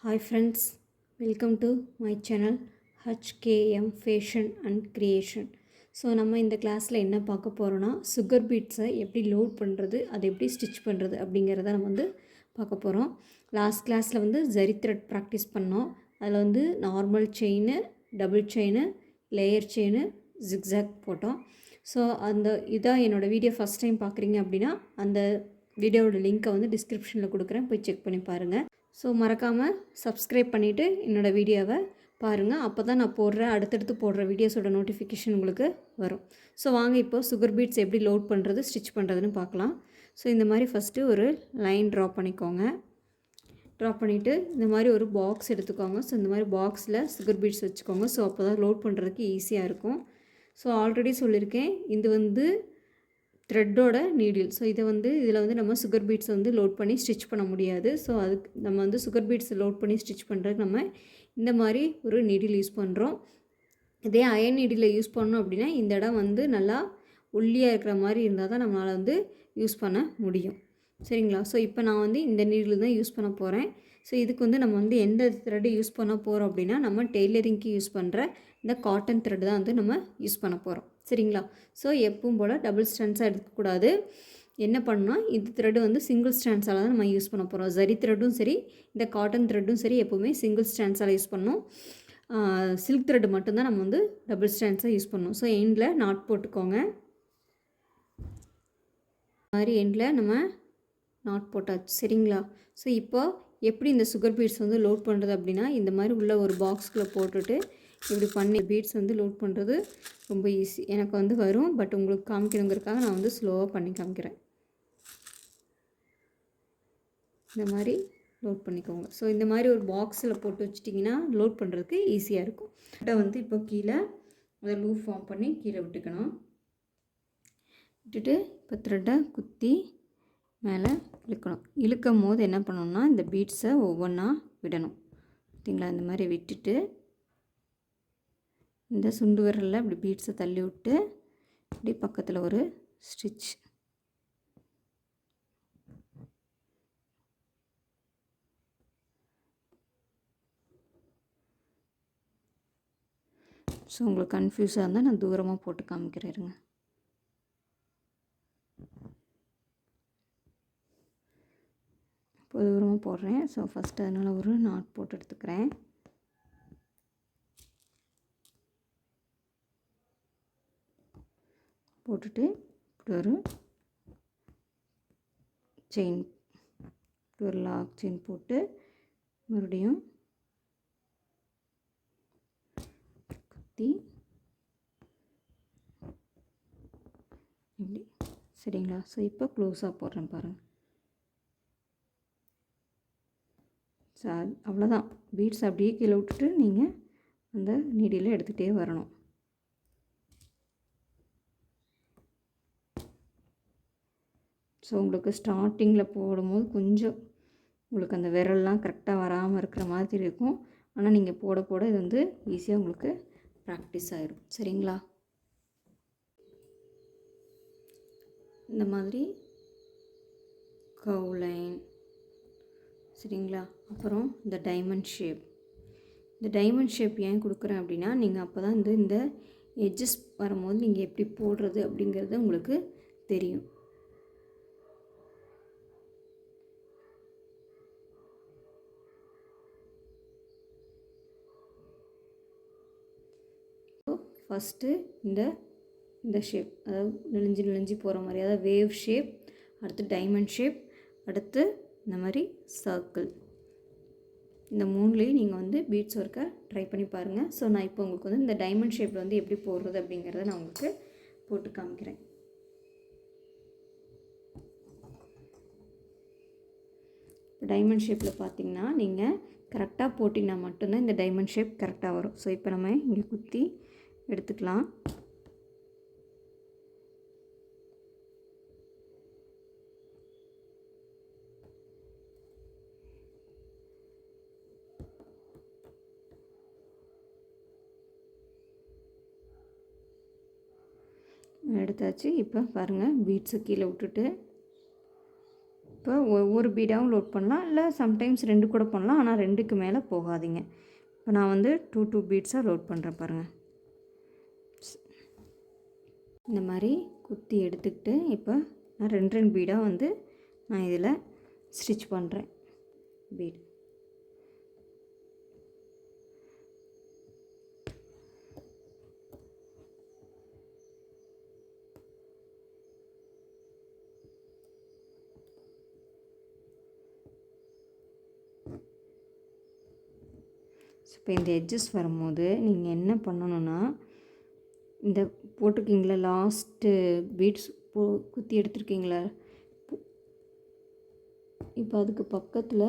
Hi friends, welcome to my channel HKM Fashion and Creation. So நம்ம இந்த கிளாஸில் என்ன பார்க்க போகிறோன்னா சுகர் பீட்ஸை எப்படி லோட் பண்ணுறது, அதை எப்படி ஸ்டிச் பண்ணுறது அப்படிங்கிறத நம்ம வந்து பார்க்க போகிறோம். லாஸ்ட் கிளாஸில் வந்து ஜரி த்ரெட் ப்ராக்டிஸ் பண்ணோம். அதில் வந்து normal chain, double chain, layer chain, zigzag போட்டோம். ஸோ இதான் என்னோடய வீடியோ ஃபஸ்ட் டைம் பார்க்குறீங்க அப்படின்னா அந்த வீடியோவோட லிங்க்கை வந்து டிஸ்கிரிப்ஷனில் கொடுக்குறேன், போய் செக் பண்ணி பாருங்கள். ஸோ மறக்காமல் சப்ஸ்கிரைப் பண்ணிவிட்டு என்னோடய வீடியோவை பாருங்கள். அப்போ தான் நான் அடுத்தடுத்து போடுற வீடியோஸோட நோட்டிஃபிகேஷன் உங்களுக்கு வரும். ஸோ வாங்க இப்போது சுகர் பீட்ஸ் எப்படி லோட் பண்ணுறது, ஸ்டிச் பண்ணுறதுன்னு பார்க்கலாம். ஸோ இந்த மாதிரி ஃபஸ்ட்டு ஒரு லைன் ட்ரா பண்ணிக்கோங்க. ட்ரா பண்ணிவிட்டு இந்த மாதிரி ஒரு பாக்ஸ் எடுத்துக்கோங்க. ஸோ இந்த மாதிரி பாக்ஸில் சுகர் பீட்ஸ் வச்சுக்கோங்க. ஸோ அப்போ தான் லோட் பண்ணுறதுக்கு ஈஸியாக இருக்கும். ஸோ ஆல்ரெடி சொல்லியிருக்கேன், இது வந்து த்ரெட்டோட நீடில். ஸோ இதில் வந்து நம்ம சுகர் பீட்ஸ் வந்து லோட் பண்ணி ஸ்டிச் பண்ண முடியாது. ஸோ அதுக்கு நம்ம வந்து சுகர் பீட்ஸ் லோட் பண்ணி ஸ்டிச் பண்ணுறதுக்கு நம்ம இந்த மாதிரி ஒரு நீடில் யூஸ் பண்ணுறோம். இதே அயன் நீடில் யூஸ் பண்ணோம் அப்படின்னா இந்த இடம் வந்து நல்லா ஒல்லியாக இருக்கிற மாதிரி இருந்தால் தான் நம்மளால் வந்து யூஸ் பண்ண முடியும். சரிங்களா? ஸோ இப்போ நான் வந்து இந்த நீடில் தான் யூஸ் பண்ண போகிறேன். ஸோ இதுக்கு வந்து நம்ம வந்து எந்த த்ரெட்டு யூஸ் பண்ண போகிறோம் அப்படின்னா நம்ம டெய்லரிங்க்கு யூஸ் பண்ணுற இந்த காட்டன் த்ரெட் தான் வந்து நம்ம யூஸ் பண்ண போகிறோம். சரிங்களா? ஸோ எப்பவும் போல் டபுள் ஸ்டாண்ட்ஸாக எடுக்கக்கூடாது. என்ன பண்ணால் இந்த த்ரெட்டு வந்து சிங்கிள் ஸ்டாண்ட்ஸால் தான் நம்ம யூஸ் பண்ண போகிறோம். ஜரி த்ரெட்டும் சரி, இந்த காட்டன் த்ரெட்டும் சரி, எப்போவுமே சிங்கிள் ஸ்டாண்ட்ஸால் யூஸ் பண்ணணும். சில்க் த்ரெட் மட்டும்தான் நம்ம வந்து டபுள் ஸ்டாண்ட்ஸாக யூஸ் பண்ணணும். ஸோ எண்டில் நாட் போட்டுக்கோங்க. மாதிரி எண்டில் நம்ம நாட் போட்டாச்சு. சரிங்களா? ஸோ இப்போ எப்படி இந்த சுகர் பீட்ஸ் வந்து லோட் பண்ணுறது அப்படின்னா இந்த மாதிரி உள்ள ஒரு பாக்ஸ்குள்ளே போட்டுட்டு இப்படி பண்ணி பீட்ஸ் வந்து லோட் பண்ணுறது ரொம்ப ஈஸி. எனக்கு வந்து வரும், பட் உங்களுக்கு காமிக்கணுங்கிறதுக்காக நான் வந்து ஸ்லோவாக பண்ணி காமிக்கிறேன். இந்த மாதிரி லோட் பண்ணிக்கோங்க. ஸோ இந்த மாதிரி ஒரு பாக்ஸில் போட்டு வச்சிட்டிங்கன்னா லோட் பண்ணுறதுக்கு ஈஸியாக இருக்கும். த்ரெட்டை வந்து இப்போ கீழே அதை லூப் ஃபார்ம் பண்ணி கீழே விட்டுக்கணும். விட்டுட்டு இப்போ த்ரெட்டை குத்தி மேலே இழுக்கணும். இழுக்கும் போது என்ன பண்ணணும்னா இந்த பீட்ஸை ஒவ்வொன்றா விடணும். பார்த்தீங்களா? இந்த மாதிரி விட்டுட்டு இந்த சுண்டு விரலில் இப்படி பீட்ஸை தள்ளி விட்டு இப்படி பக்கத்தில் ஒரு ஸ்டிச். ஸோ உங்களுக்கு கன்ஃபியூஸாக இருந்தால் நான் தூரமாக போட்டு காமிக்கிறேருங்க. இப்போ தூரமாக போடுறேன். ஸோ ஃபஸ்ட்டு அதனால் ஒரு நாட் போட்டு எடுத்துக்கிறேன். போட்டுட்டு இப்படி ஒரு செயின், இப்படி ஒரு லாக் செயின் போட்டு மறுபடியும் குத்தி இப்படி. சரிங்களா? ஸோ இப்போ க்ளோஸாக போடுறேன் பாருங்கள். ஸோ அவ்வளோதான். பீட்ஸ் அப்படியே கீழே விட்டுட்டு நீங்கள் அந்த நீடியில் எடுத்துகிட்டே வரணும். ஸோ உங்களுக்கு ஸ்டார்டிங்கில் போடும்போது கொஞ்சம் உங்களுக்கு அந்த விரல்லாம் கரெக்டாக வராமல் இருக்கிற மாதிரி இருக்கும். ஆனால் நீங்கள் போட போட இது வந்து ஈஸியாக உங்களுக்கு ப்ராக்டிஸ் ஆகிடும். சரிங்களா? இந்த மாதிரி கர்வ் லைன். சரிங்களா? அப்புறம் இந்த டைமண்ட் ஷேப். இந்த டைமண்ட் ஷேப் ஏன் கொடுக்குறேன் அப்படின்னா நீங்கள் அப்போ தான் இந்த எட்ஜஸ் வரும்போது நீங்கள் எப்படி போடுறது அப்படிங்கிறது உங்களுக்கு தெரியும். ஃபஸ்ட்டு இந்த ஷேப், அதாவது நெளிஞ்சு போகிற மாதிரி, அதாவது வேவ் ஷேப், அடுத்து டைமண்ட் ஷேப், அடுத்து இந்த மாதிரி சர்க்கிள். இந்த மூணுலேயும் நீங்கள் வந்து பீட்ஸ் ஒர்க்கை ட்ரை பண்ணி பாருங்கள். ஸோ நான் இப்போ உங்களுக்கு வந்து இந்த டைமண்ட் ஷேப்பில் வந்து எப்படி போடுறது அப்படிங்கிறத நான் உங்களுக்கு போட்டு காமிக்கிறேன். டைமண்ட் ஷேப்பில் பார்த்தீங்கன்னா நீங்கள் கரெக்டாக போட்டிங்கன்னா மட்டும்தான் இந்த டைமண்ட் ஷேப் கரெக்டாக வரும். ஸோ இப்போ நம்ம இங்கே குத்தி எடுத்துக்கலாம். எடுத்தாச்சு. இப்போ பாருங்கள், பீட்ஸை கீழே விட்டுட்டு இப்போ ஒவ்வொரு பீடாகவும் லோட் பண்ணலாம், இல்லை சம்டைம்ஸ் 2 கூட பண்ணலாம். ஆனால் 2க்கு மேலே போகாதீங்க. இப்போ நான் வந்து 2 பீட்ஸாக லோட் பண்ணுறேன் பாருங்கள். இந்த மாதிரி குத்தி எடுத்துக்கிட்டு இப்போ நான் 2 பீடாக வந்து நான் இதில் ஸ்டிச் பண்ணுறேன். பீட் இப்போ இந்த எட்ஜஸ் வரும்போது நீங்கள் என்ன பண்ணணுன்னா, இந்த போட்டிருக்கீங்களா லாஸ்ட்டு பீட்ஸ் குத்தி எடுத்துருக்கீங்களா, இப்போ அதுக்கு பக்கத்தில்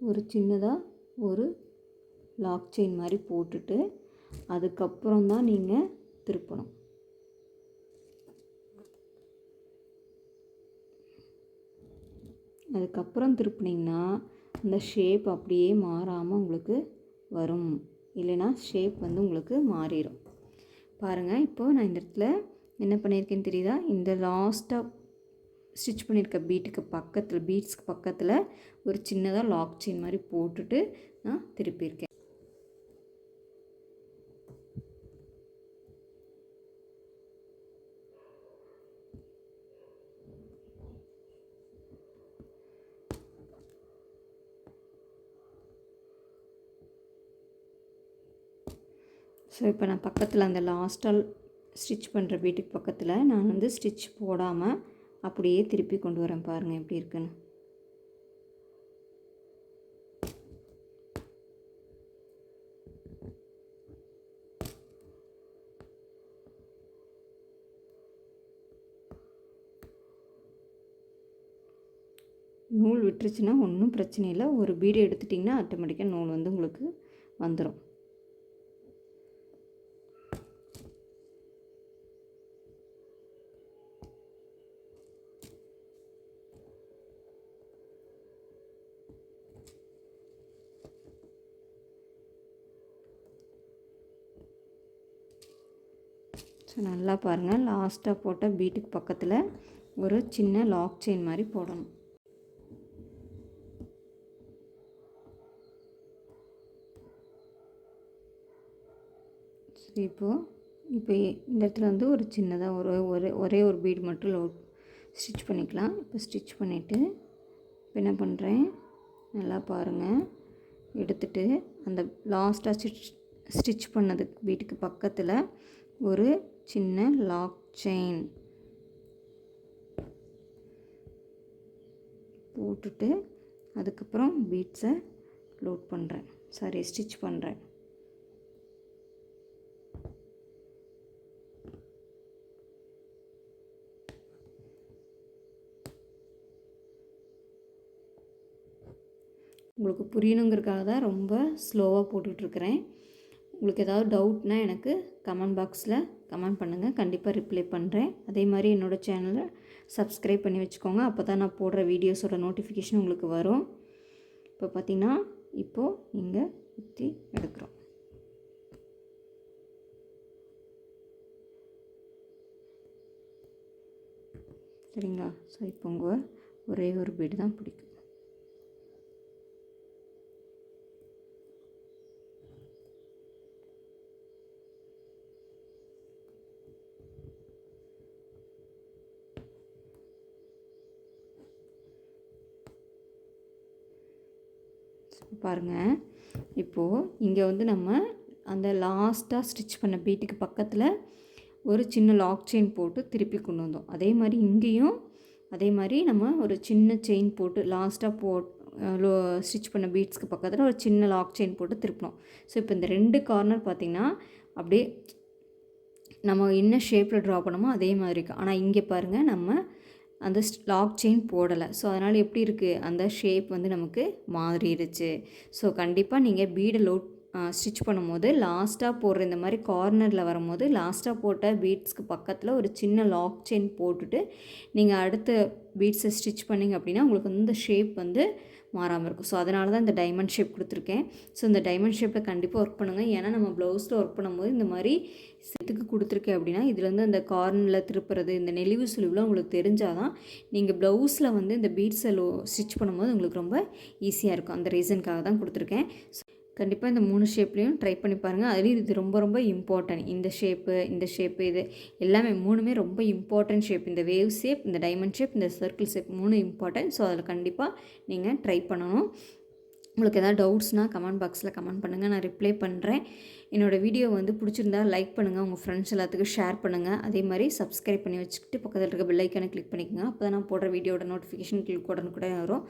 ஒரு சின்னதாக ஒரு லாக் செயின் மாதிரி போட்டுட்டு அதுக்கப்புறம் தான் நீங்கள் திருப்பணும். அதுக்கப்புறம் திருப்பினீங்கன்னா அந்த ஷேப் அப்படியே மாறாமல் உங்களுக்கு வரும், இல்லைன்னா ஷேப் வந்து உங்களுக்கு மாறிடும். பாருங்கள், இப்போது நான் இந்த இடத்துல என்ன பண்ணியிருக்கேன்னு தெரியுதா, இந்த லாஸ்ட்டாக ஸ்டிச் பண்ணியிருக்க பீட்ஸ்க்கு பக்கத்தில் ஒரு சின்னதாக லாக் செயின் மாதிரி போட்டுட்டு நான் திருப்பியிருக்கேன். ஸோ இப்போ நான் பக்கத்தில் அந்த லாஸ்ட்டால் ஸ்டிச் பண்ணுற பீட்டுக்கு பக்கத்தில் நான் வந்து ஸ்டிச் போடாமல் அப்படியே திருப்பி கொண்டு வரேன். பாருங்கள் எப்படி இருக்குன்னு. நூல் விட்டுருச்சுன்னா ஒன்றும் பிரச்சனை இல்லை, ஒரு பீடு எடுத்துட்டிங்கன்னா ஆட்டோமேட்டிக்காக நூல் வந்து உங்களுக்கு வந்துடும். ஸோ நல்லா பாருங்கள், லாஸ்ட்டாக போட்ட பீட்டுக்கு பக்கத்தில் ஒரு சின்ன லாக் செயின் மாதிரி போடணும். ஸோ இப்போ இந்த இடத்துல வந்து ஒரு சின்னதாக ஒரே ஒரு பீடு மட்டும் ஸ்டிச் பண்ணிக்கலாம். இப்போ ஸ்டிச் பண்ணிவிட்டு இப்போ என்ன பண்ணுறேன், நல்லா பாருங்கள், எடுத்துகிட்டு அந்த லாஸ்ட்டாக ஸ்டிச் பண்ணது பீட்டுக்கு பக்கத்தில் ஒரு சின்ன லாக் செயின் போட்டுட்டு அதுக்கப்புறம் பீட்ஸை லோட் பண்ணுறேன், ஸ்டிச் பண்ணுறேன். உங்களுக்கு புரியணுங்கிறதுக்காக தான் ரொம்ப ஸ்லோவாக போட்டுட்ருக்கிறேன். உங்களுக்கு ஏதாவது டவுட்னால் எனக்கு கமெண்ட் பாக்ஸில் கமெண்ட் பண்ணுங்கள், கண்டிப்பாக ரிப்ளை பண்ணுறேன். அதே மாதிரி என்னோடய சேனலை சப்ஸ்கிரைப் பண்ணி வச்சுக்கோங்க, அப்போ தான் நான் போடுற வீடியோஸோட நோட்டிஃபிகேஷன் உங்களுக்கு வரும். இப்போ பார்த்திங்கன்னா இப்போது இங்கே குத்தி எடுக்கிறோம். சரிங்களா? ஸோ இப்போ உங்கள் ஒரே ஒரு பீடு தான் பிடிக்கும். பாருங்கள், இப்போது இங்கே வந்து நம்ம அந்த லாஸ்ட்டாக ஸ்டிச் பண்ண பீட்டுக்கு பக்கத்தில் ஒரு சின்ன லாக் செயின் போட்டு திருப்பி கொண்டு வந்தோம். அதே மாதிரி இங்கேயும் அதே மாதிரி நம்ம ஒரு சின்ன செயின் போட்டு லாஸ்ட்டாக ஸ்டிச் பண்ண பீட்ஸ்க்கு பக்கத்தில் ஒரு சின்ன லாக் செயின் போட்டு திருப்பினோம். ஸோ இப்போ இந்த 2 கார்னர் பார்த்திங்கன்னா அப்படியே நம்ம என்ன ஷேப்பில் ட்ரா பண்ணோமோ அதே மாதிரி இருக்குது. ஆனால் இங்கே பாருங்கள், நம்ம அந்த லாக் செயின் போடலை. ஸோ அதனால் எப்படி இருக்குது, அந்த ஷேப் வந்து நமக்கு மாறிடுச்சு. ஸோ கண்டிப்பாக நீங்கள் பீடை ஸ்டிச் பண்ணும்போது லாஸ்ட்டாக போடுற இந்த மாதிரி கார்னரில் வரும்போது லாஸ்ட்டாக போட்ட பீட்ஸ்க்கு பக்கத்தில் ஒரு சின்ன லாக் செயின் போட்டுட்டு நீங்கள் அடுத்த பீட்ஸை ஸ்டிச் பண்ணிங்க அப்படின்னா உங்களுக்கு வந்து இந்த ஷேப் வந்து மாறாமல் இருக்கும். ஸோ அதனால தான் இந்த டைமண்ட் ஷேப் கொடுத்துருக்கேன். ஸோ இந்த டைமண்ட் ஷேப்பில் கண்டிப்பாக ஒர்க் பண்ணுங்கள். ஏன்னா நம்ம ப்ளவுஸில் ஒர்க் பண்ணும்போது இந்த மாதிரி செத்துக்கு கொடுத்துருக்கேன் அப்படின்னா இதுலேருந்து அந்த கார்னரில் திருப்புறது, இந்த நெளிவு சுழிவுலாம் உங்களுக்கு தெரிஞ்சால் தான் நீங்கள் ப்ளவுஸில் வந்து இந்த பீட்ஸை ஸ்டிச் பண்ணும்போது உங்களுக்கு ரொம்ப ஈஸியாக இருக்கும். அந்த ரீசனுக்காக தான் கொடுத்துருக்கேன். கண்டிப்பாக இந்த 3 ஷேப்லேயும் ட்ரை பண்ணி பாருங்கள். அதுலேயும் இது ரொம்ப ரொம்ப இம்பார்ட்டன்ட். இந்த ஷேப்பு இது எல்லாமே 3மே ரொம்ப இம்பார்ட்டன்ட் ஷேப். இந்த வேவ் ஷேப், இந்த டைமண்ட் ஷேப், இந்த சர்க்கிள் ஷேப் 3 இம்பார்ட்டன்ட். ஸோ அதில் கண்டிப்பாக நீங்கள் ட்ரை பண்ணணும். உங்களுக்கு எதாவது டவுட்ஸ்னால் கமெண்ட் பாக்ஸில் கமெண்ட் பண்ணுங்கள், நான் ரிப்ளை பண்ணுறேன். என்னோடய வீடியோ வந்து பிடிச்சிருந்தா லைக் பண்ணுங்கள், உங்கள் ஃப்ரெண்ட்ஸ் எல்லாத்துக்கும் ஷேர் பண்ணுங்கள். அதே மாதிரி சப்ஸ்கிரைப் பண்ணி வச்சுக்கிட்டு பக்கத்தில் இருக்க பெல் ஐக்கானை கிளிக் பண்ணிக்கோங்க. அப்போ தான் நான் போடுற வீடியோட நோட்டிஃபிகேஷன் உடனுக்குடன் வரும்.